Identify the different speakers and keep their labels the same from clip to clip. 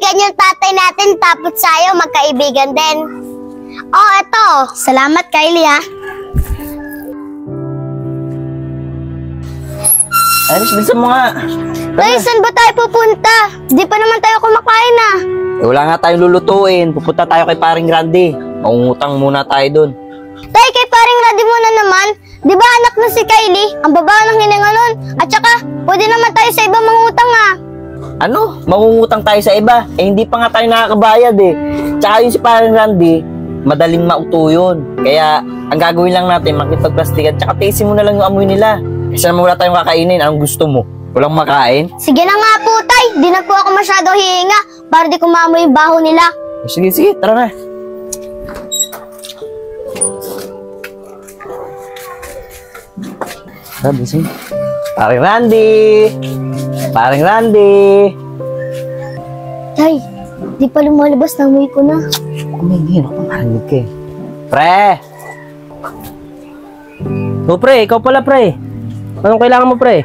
Speaker 1: kaibigan yung tatay natin, tapos sa'yo, magkaibigan din. Oh, eto. Salamat, Kylie, ha.
Speaker 2: Iris, bilisan mo nga.
Speaker 1: Tay, saan ba tayo pupunta? Di pa naman tayo kumakain, ha.
Speaker 2: Wala nga tayong lulutuin. Pupunta tayo kay paring Randy. Mangungutang muna tayo dun.
Speaker 1: Tay, kay paring Randy muna naman. Di ba anak na si Kylie? Ang baba ng hininga nun. At saka, pwede naman tayo sa iba mangutang, ha.
Speaker 2: Ano? Mangungutang tayo sa iba? Hindi pa nga tayo nakakabayad eh. Tsaka yung si paring Randy, madaling mauto yun. Kaya, ang gagawin lang natin, makipagplastikan. Tsaka tiisin mo na lang yung amoy nila. Kasi naman wala tayong kakainin. Anong gusto mo? Walang makain?
Speaker 1: Sige na nga po, Tay. Di na po ako masyado hihinga para di ko maamoy yung baho nila.
Speaker 2: Sige, sige. Tara na. Sabi siya. Paring Randy! Paring Randy!
Speaker 1: Tay, di pa lumalabas na amoy ko na.
Speaker 2: Kumingin ako, marinig ka eh. Pre!
Speaker 3: O pre, ikaw pala pre. Anong kailangan mo pre?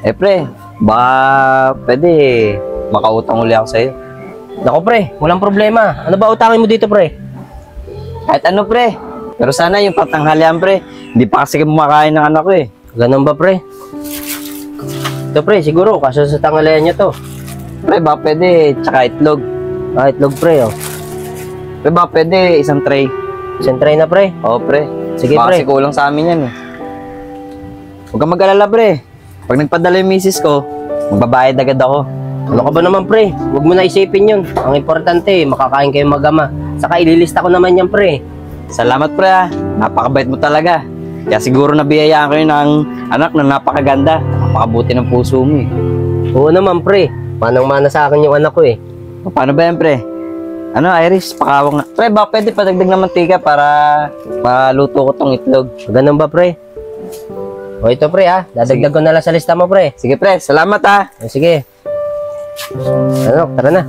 Speaker 2: Pre, baka pwede makautang uli ako sa'yo.
Speaker 3: Nako pre, walang problema. Ano ba utangin mo dito pre?
Speaker 2: Kahit ano pre. Pero sana yung patanghalian pre. Hindi pa kasi kumakain ng anak ko eh.
Speaker 3: Ganun ba pre? Ito pre, siguro kaso sa tanghalian niya to.
Speaker 2: Pre, baka pwede tsaka itlog.
Speaker 3: Ah, itlog pre oh.
Speaker 2: Pre, baka pwede isang tray.
Speaker 3: Isang tray na pre?
Speaker 2: Oo pre.
Speaker 3: Sige
Speaker 2: baka
Speaker 3: pre.
Speaker 2: kasi kulang sa amin yan eh. Huwag kang mag-alala pre. Pag nagpadala yung misis ko, magbabayad agad ako.
Speaker 3: Ano ka ba naman pre? Huwag mo na isipin yun. Ang importante, makakain kayo mag-ama. Saka ililista ko naman yan pre.
Speaker 2: Salamat pre ah. Napakabait mo talaga. Kaya siguro nabiyayaan ko yun ng anak na napakaganda. Napakabuti ng puso mo eh.
Speaker 3: Oo naman pre. Manang-mana sa akin yung anak ko eh.
Speaker 2: Paano ba yan pre? Ano Iris, pakawang nga. Pre, baka pwede padagdag ng mantika para maluto ko tong itlog.
Speaker 3: Ganun ba pre? O ito pre ah. Dadagdag ko na lang sa lista mo pre.
Speaker 2: Sige pre, salamat ah.
Speaker 3: O, sige. Ano, tara na.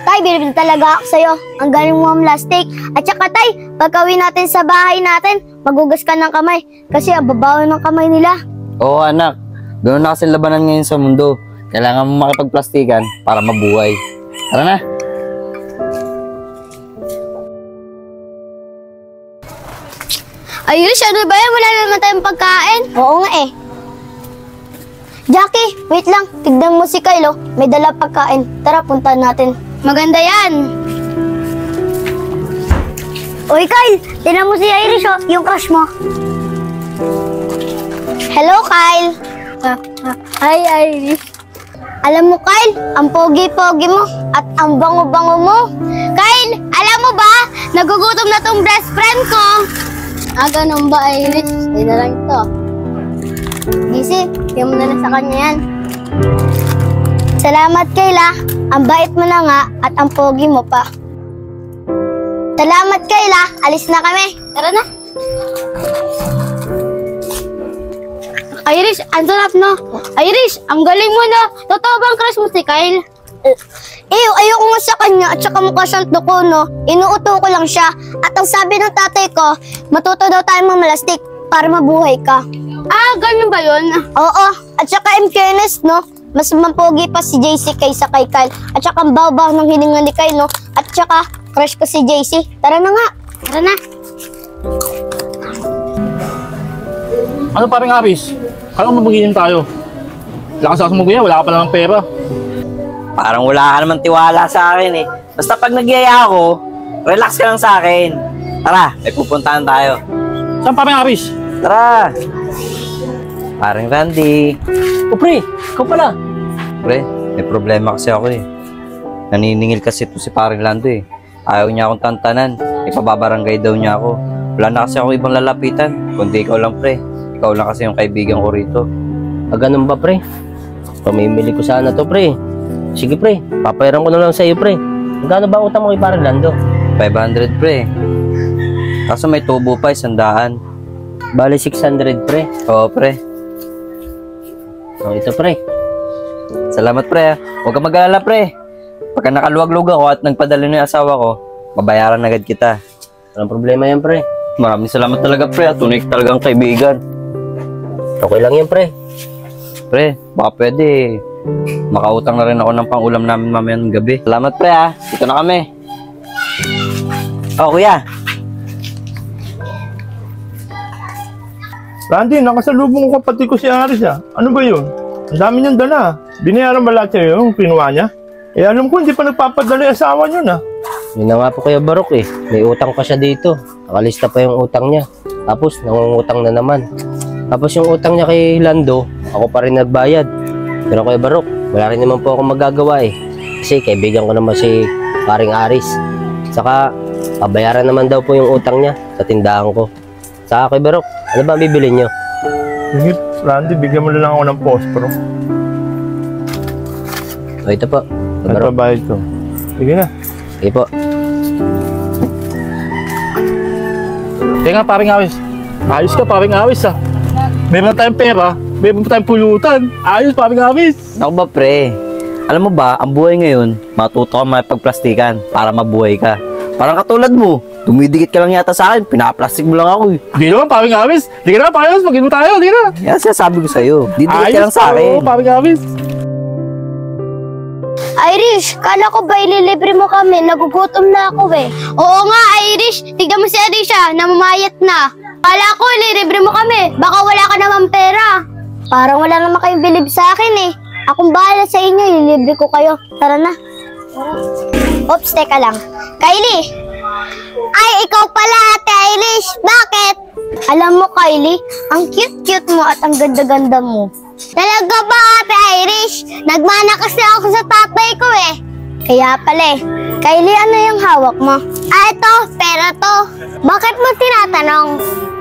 Speaker 1: Tay, bilib talaga ako sa'yo. Ang galing mo ang plastic. At saka Tay, pagkawin natin sa bahay natin, magugas ka ng kamay. Kasi ang babaw ng kamay nila.
Speaker 2: Oo anak, ganoon na kasi labanan ngayon sa mundo. Kailangan mo makipagplastikan para mabuhay. Tara na.
Speaker 1: Ayun, ano ba yan? Wala naman tayong pagkain. Oo nga eh. Jackie, wait lang. Tignan mo si Kyle, oh. May dala pagkain. Tara, puntahan natin. Maganda yan. Uy, Kyle. Tignan mo si Irish, oh. Yung crush mo. Hello, Kyle. Hi, Irish. Alam mo, Kyle, ang pogi-pogi mo at ang bango-bango mo. Kyle, alam mo ba? Nagugutom na tong best friend ko. Ganun ba, Irish? Hindi na lang ito. Gisi, bigyan mo na lang sa kanya yan. Salamat, Kayla. Ang bait mo na nga at ang pogi mo pa. Salamat, Kayla. Alis na kami. Tara na. Irish, ang sarap no? Irish, ang galing mo na. Totoo bang crush mo si Kyle? Ayoko nga sa kanya at saka mukha siyang tuko, no? Inuuto ko lang siya. At ang sabi ng tatay ko, matuto daw tayo mamalastik para mabuhay ka. Ganun ba yun? Oo. At saka in fairness, no? Mas mapogi pa si JC kaysa kay Kyle. At saka ang baw-baw ng hininga ni Kyle, no? At saka crush ko si JC. Tara na nga. Tara na.
Speaker 4: Ano parang Aris? Kala mo magiinom tayo? Lakas ako sumuguya, wala ka pa naman pera.
Speaker 2: Parang wala ka naman tiwala sa akin eh. Basta pag nagyaya ako, relax ka lang sa akin. Tara, may pupuntahan tayo.
Speaker 4: Saan parang Aris?
Speaker 2: Tara. Paring Randy.
Speaker 3: O pre, ikaw pala.
Speaker 2: Pre, may problema kasi ako eh. Naniningil kasi ito si paring Lando eh. Ayaw niya akong tantanan. Ipababarangay daw niya ako. Wala na kasi ako ibang lalapitan. Kundi ikaw lang pre. Ikaw lang kasi yung kaibigan ko rito.
Speaker 3: Ganun ba pre? Pamimili ko sana to pre. Sige pre, papayaran ko na lang sa iyo pre. Magkano ba utang mo kay parang Lando?
Speaker 2: 500 pre. Kaso may tubo pa, 100.
Speaker 3: Bali 600 pre.
Speaker 2: Oo pre.
Speaker 3: O ito pre.
Speaker 2: Salamat pre. Huwag ka mag-alala pre. Pagka nakaluwag-luwag ako at nagpadala na yung asawa ko, babayaran agad kita.
Speaker 3: Walang problema yan pre.
Speaker 2: Maraming salamat talaga pre. Tunay talagang kaibigan.
Speaker 3: Okay lang yan pre.
Speaker 2: Pre, baka pwede. Makautang na rin ako ng pang-ulam namin mamayang gabi. Salamat pre ha. Dito na kami. Oh kuya.
Speaker 5: Randy, nakasalubong ko kapatid ko si Aris ah. Ano ba yun? Ang dami niyang dala. Binayaran ba lahat sa'yo yung kinuha niya? Eh alam ko hindi pa nagpapadala yung asawa niyo na.
Speaker 3: Yun na nga po Kuya Barok eh. May utang pa siya dito. Nakalista pa yung utang niya. Tapos nangungutang na naman. Tapos yung utang niya kay Lando, ako pa rin nagbayad. Pero Kuya Barok, wala rin naman po ako magagawa eh. Kasi kaibigan ko naman si paring Aris. Saka, pabayaran naman daw po yung utang niya sa tindahan ko. Saka Kuya Barok, ano ba ang bibilin niyo?
Speaker 5: Sige, Randy, bigyan mo na lang ako ng pospro.
Speaker 3: O ito po. Kuya Barok.
Speaker 5: Nagbabayad ko. Sige na.
Speaker 3: Sige po.
Speaker 4: Teka, paring awis. Ayos ka, paring awis ah. Meron na tayong pera, meron pa tayong pulutan. Ayos, paring awis.
Speaker 2: Ako ba pre? Alam mo ba, ang buhay ngayon, matuto ka makipagplastikan para mabuhay ka. Parang katulad mo, dumidikit ka lang yata sa akin, pinaplastik mo lang ako eh.
Speaker 4: Di naman, paring awis. Di ka naman, paring awis. Mag-inom tayo, di na.
Speaker 2: Yan sinasabi ko sa'yo, didikit ka lang sa akin.
Speaker 4: Ayos, paring awis.
Speaker 1: Irish, kala ko ba ililibre mo kami? Nagugutom na ako eh. Oo nga, Irish. Tignan mo si Irish namamayat na. Kala ko ililibre mo kami. Baka wala ka naman pera. Parang wala naman kayong bilib sa akin eh. Akong bahala sa inyo, ililibre ko kayo. Tara na. Oops, teka lang. Kylie! Ay, ikaw pala, Ate Irish. Bakit? Alam mo, Kylie, ang cute-cute mo at ang ganda-ganda mo. Talaga ba, Ate Irish? Nagmana kasi ako sa tatay ko eh. Kaya pala eh. Kylie, ano yung hawak mo? Ah, ito. Pera to. Bakit mo tinatanong?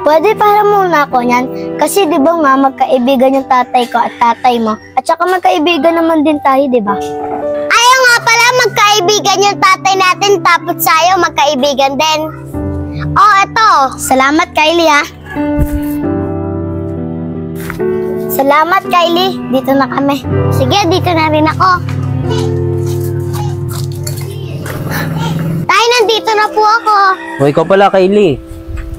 Speaker 1: Pwede para muna ako niyan. Kasi di ba nga magkaibigan yung tatay ko at tatay mo. At saka magkaibigan naman din tayo, di ba? Ayaw nga pala magkaibigan yung tatay natin tapos sa'yo magkaibigan din. Oh, eto. Salamat, Kylie ha. Salamat, Kylie. Dito na kami. Sige, dito na rin ako. Tay, nandito na po ako.
Speaker 3: O ikaw pala, Kylie.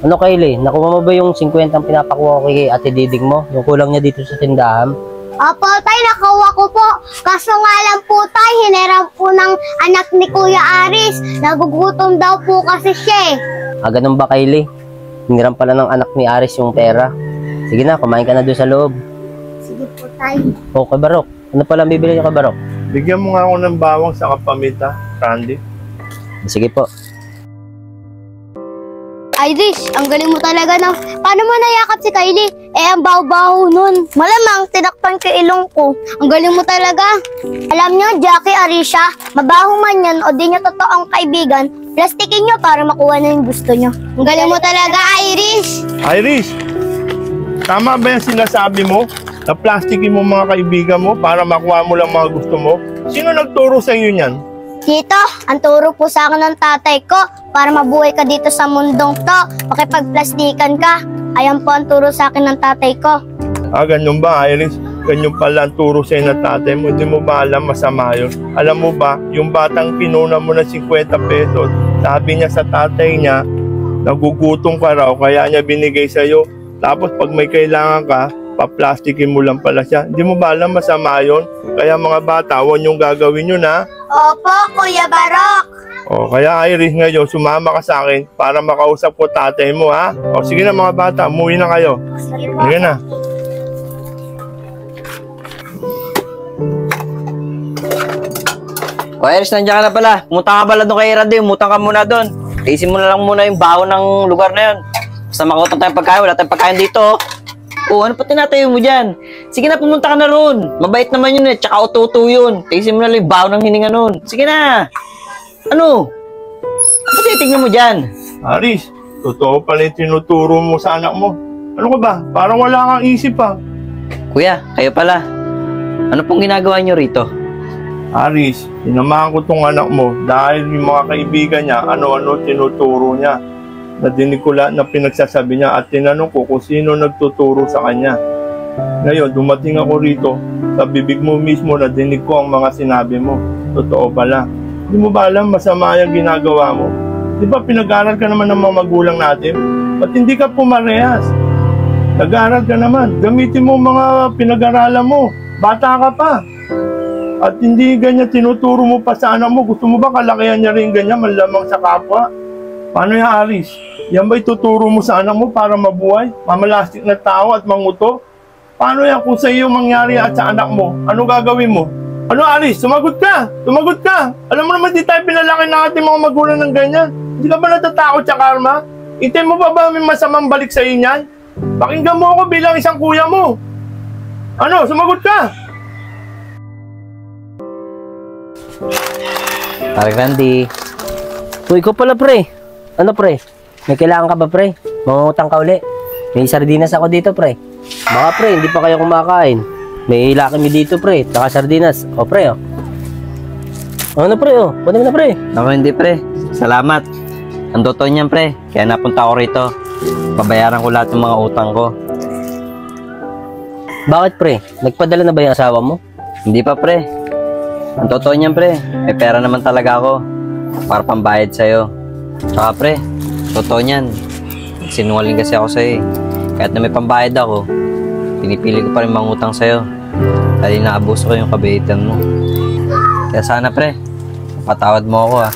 Speaker 3: Ano Kylie, nakuha mo ba yung 50 ang pinapakuha ko kay Ate Diding mo? Yung kulang niya dito sa tindahan?
Speaker 1: Opo, tay, nakuha ko po. Kaso nga lang po, tay, hiniram po ng anak ni Kuya Aris. Nagugutom daw po kasi siya eh.
Speaker 3: Ah, ganun ba Kylie? Hiniram pala ng anak ni Aris yung pera. Sige na, kumain ka na doon sa loob.
Speaker 1: Sige po, tay.
Speaker 3: O, Kuya Barok, ano pala ang bibili niyo Kuya Barok?
Speaker 5: Bigyan mo nga ako ng bawang sa kapamita, Randy.
Speaker 3: Sige po.
Speaker 1: Irish, ang galing mo talaga na. Paano mo nayakap si Kylie? Eh, ang baho-baho nun. Malamang, tinakpan ko ilong ko. Ang galing mo talaga. Alam nyo, Jackie, Arisha, mabaho man yan o di nyo totoong kaibigan, plastikin nyo para makuha na yung gusto nyo. Ang galing mo talaga, Irish.
Speaker 5: Iris, tama ba yung sinasabi mo? Na plastikin mo mga kaibigan mo para makuha mo lang mga gusto mo? Sino nagturo sa iyo niyan?
Speaker 1: Tito, ang turo po sa akin ng tatay ko para mabuhay ka dito sa mundong to. Makipagplastikan ka. Ayan po ang turo sa akin ng tatay ko.
Speaker 5: Ah, ganyan ba, Iris? Ganyan pala ang turo sa'yo ng tatay mo. Hindi mo ba alam masama yun? Alam mo ba, yung batang kinuna mo ng 50 pesos, sabi niya sa tatay niya, nagugutom ka raw, kaya niya binigay sa'yo. Tapos pag may kailangan ka, paplastikin mo lang pala siya. Hindi mo ba alam masama yun? Kaya mga bata, huwag niyong gagawin yun ha.
Speaker 1: Opo, Kuya Barok.
Speaker 5: O, kaya Iris ngayon, sumama ka sa akin para makausap ko tatay mo ha. O sige na mga bata, umuwi na kayo. Sige na.
Speaker 2: O Iris, nandiyan ka na pala. Pumunta ka pala doon kay Randy, umutang ka muna doon. Tiisin mo na lang muna yung baho ng lugar na yun. Basta makautang tayong pagkain, wala tayong pagkain dito. Oh, ano pa tinatayo mo dyan? Sige na, pumunta ka na ron. Mabait naman yun eh, tsaka ututo yun. Tiisin mo na lang yung baho ng hininga nun. Sige na. Ano? Ano titignan mo dyan?
Speaker 5: Aris, totoo pala yung tinuturo mo sa anak mo. Ano ka ba? Parang wala kang isip pa.
Speaker 2: Kuya, kayo pala. Ano pong ginagawa nyo rito?
Speaker 5: Aris, sinamahan ko tong anak mo dahil yung mga kaibigan niya, ano-ano tinuturo niya. Nadinig ko lahat na pinagsasabi niya at tinanong ko kung sino nagtuturo sa kanya. Ngayon, dumating ako rito, sa bibig mo mismo nadinig ko ang mga sinabi mo. Totoo pala. Hindi mo ba alam masama yung ginagawa mo? Di ba pinag-aral ka naman ng mga magulang natin? Ba't hindi ka pumarehas? Nag-aaral ka naman. Gamitin mo mga pinag-aralan mo. Bata ka pa. At hindi ganyan tinuturo mo pa sa anak mo. Gusto mo ba kalakihan niya rin ganyan, manlamang sa kapwa? Paano yan, Aris? Yan ba ituturo mo sa anak mo para mabuhay? Mamalastik na tao at manguto? Paano yan kung sa iyo mangyari at sa anak mo? Ano gagawin mo? Ano, Aris? Sumagot ka! Sumagot ka! Alam mo naman, di tayo pinalaki ng ating mga magulang ng ganyan. Hindi ka ba natatakot sa karma? Itay mo ba may masamang balik sa inyan? Pakinggan mo ako bilang isang kuya mo. Ano? Sumagot ka!
Speaker 2: Parang Randy.
Speaker 3: Uy, ikaw pala, pre. Ano, pre? May kailangan ka ba, pre? Mangungutang ka uli. May sardinas ako dito, pre. Baka, pre, hindi pa kayo kumakain. May lakimi dito, pre. Taka sardinas. O, pre, o. Ano, pre, o? Kunin mo na, pre.
Speaker 2: Ako hindi, pre. Salamat. Ang totoo niyan, pre. Kaya napunta ako rito. Pabayaran ko lahat ng mga utang ko.
Speaker 3: Bakit, pre? Nagpadala na ba yung asawa mo?
Speaker 2: Hindi pa, pre. Ang totoo niyan, pre. May pera naman talaga ako. Para pambayad sa'yo. Tsaka, pre. Totoo niyan. Sinungaling kasi ako sa'yo eh. Kahit na may pambayad ako, pinipili ko pa rin mangutang sa'yo. Dahil naabuso ko yung kabaitan mo. Kaya sana, pre. Patawad mo ako ah.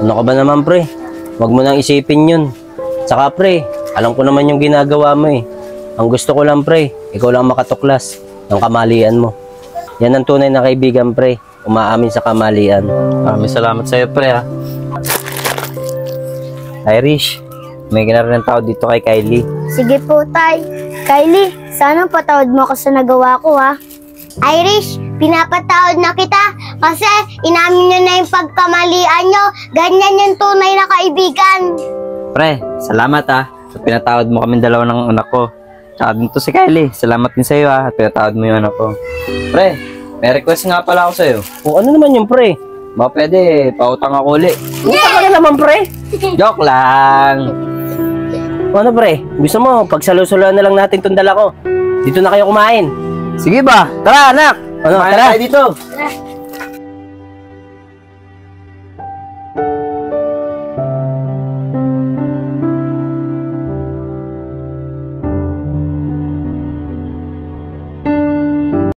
Speaker 3: Ano ka ba naman, pre? Huwag mo nang isipin yun. Saka, pre, alam ko naman yung ginagawa mo eh. Ang gusto ko lang, pre, ikaw lang makatuklas ng kamalian mo. Yan ang tunay na kaibigan, pre. Umaamin sa kamalian.
Speaker 2: Maraming salamat sa'yo, pre ah. Irish, may ginarin ng tao dito kay Kylie.
Speaker 1: Sige po, Tay. Kylie, sana patawad mo ako sa nagawa ko, ha? Irish, pinapatawad na kita kasi inamin nyo na yung pagkamalian nyo. Ganyan yung tunay na kaibigan.
Speaker 2: Pre, salamat ah. So, pinatawad mo kami dalawa ng anak ko. Tsaka dito si Kylie. Salamat din sa'yo ah. At pinatawad mo yung anak ko. Pre, may request nga pala ako sa'yo.
Speaker 3: O ano naman yung pre?
Speaker 2: Baka pwede, pautang ako uli.
Speaker 3: Utang ka na naman, pre.
Speaker 2: Joke lang.
Speaker 3: O ano, pre? Gusto mo, pagsalusuluan na lang natin itong dala ko. Dito na kayo kumain.
Speaker 2: Sige ba? Tara anak.
Speaker 3: Ano,
Speaker 2: Kumain
Speaker 3: tara.
Speaker 2: tayo dito.